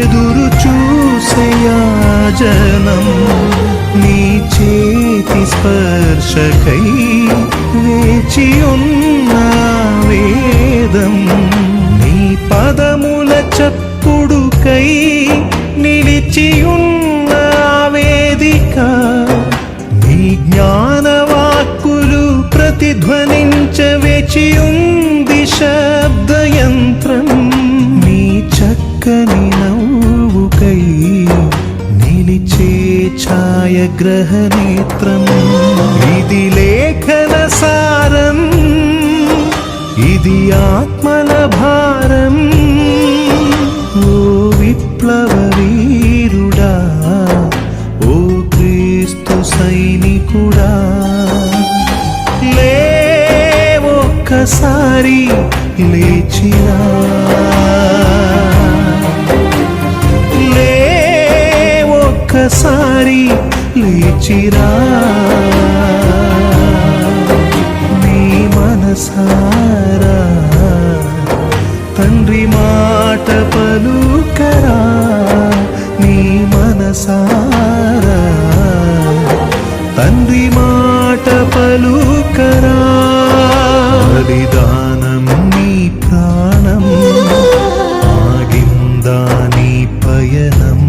ఎదురు చూసే యాజనం నీ చేతి స్పర్శకై వేచి ఉన్న వేదం నీ పదముల చప్పుడుకై నిలిచి ఉన్న వేదిక నీ జ్ఞానవాక్కులు ప్రతిధ్వనించ వేచి ఉంది శబ్దయంత్రం నీ చక్కని నవ్వుకై నిలిచే ఛాయగ్రహనేత్రం ఇది లేఖన సారం ఇది ఆత్మల భారం ఓ విప్లవ వీరుడా ఓ క్రీస్తు సైనికుడా లే ఒక్కసారి లేచిరా లే ఒక్కసారి లేచిరా నీ మనసారా తండ్రి మాట పలుకరా నీ మనసారా తండ్రి మాట పలుకరా బలిదానం నీ ప్రాణం ఆగిందా నీ పయనం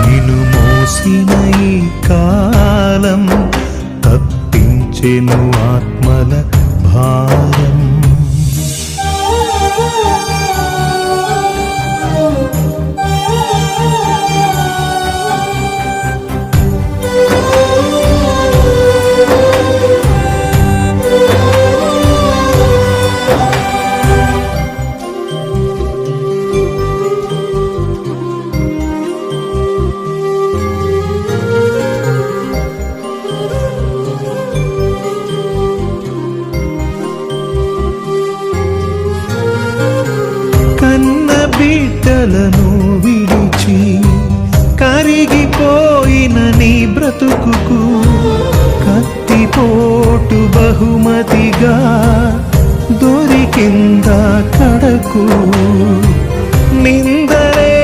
నిన్ను మోసిన ఈ కాలం తప్పించెను ఆత్మల భారం బిడ్డలను విడిచి కరిగిపోయిన నీ బ్రతుకుకు కత్తిపోటు బహుమతిగా దొరికిందా కడకు నిందలే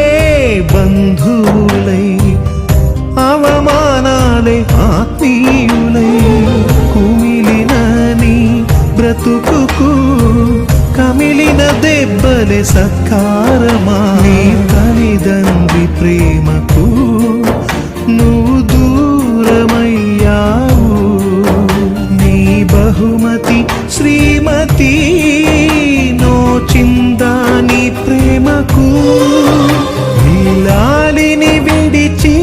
బంధువులై అవమానాలే ఆత్మీయులై కుమిలిన నీ బ్రతుకుకు కమిలిన దెబ్బలే సత్కారమా నీ తల్లిదండ్రి ప్రేమకు నువ్వు దూరమయ్యావు నీ బహుమతి శ్రీమతి నోచిందా నీ ప్రేమకు నీలాలిని విడిచి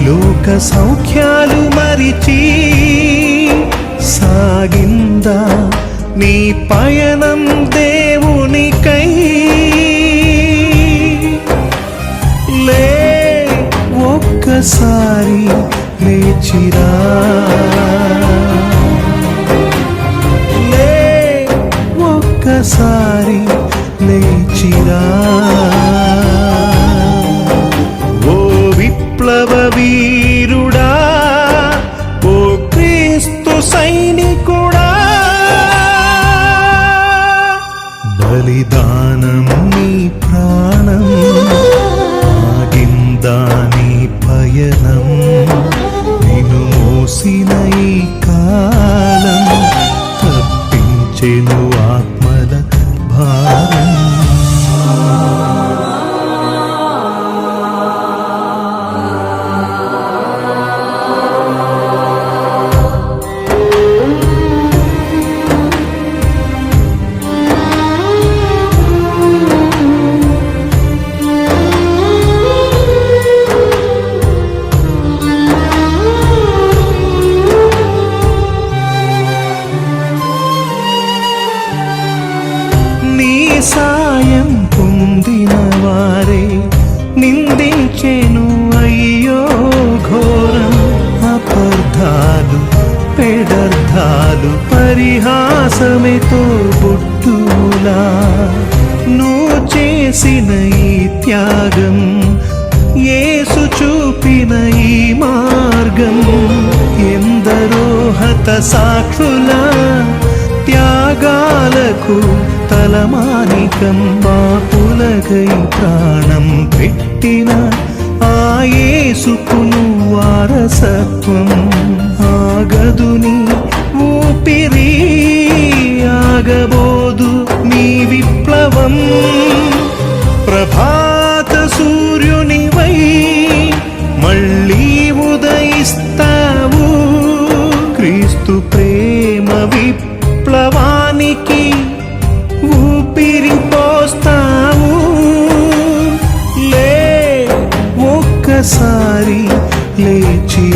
లోక సౌఖ్యాలు మరిచి సాగిందా నీ పయనం దేవునికై లే ఒక్కసారి లేచిరా లే ఒక్కసారి లేచిరా ఓ విప్లవ వీరుడా ఓ క్రీస్తు సైనికుడా బలిదానం నీ ప్రాణం ఆగిందా నీ పయనం నిన్ను మోసిన ఈ కాలం తప్పించెను ఆత్మల భారం సాయం పొందిన వారే నిందించెను అయ్యో ఘోరం అపర్ధాలు పెడర్థాలు పరిహాసమితో బుట్టులా నువ్వు చేసిన ఈ త్యాగం యేసు చూపిన ఈ మార్గం ఎందరో హత సాక్షుల త్యాగాలకు తలమానికం, పాపులకై ప్రాణం పెట్టిన ఆ యేసుకును వారసత్వం. ఆగదుని ఊపిరి, ఆగబోదు నీ విప్లవం. ప్రభాత సూర్యునివై మళ్ళీ ఉదయిస్తావు, క్రీస్తు ప్రేమ విప్లవానికి ఊపిరి పోస్తావు. లే ఒక్కసారి లేచి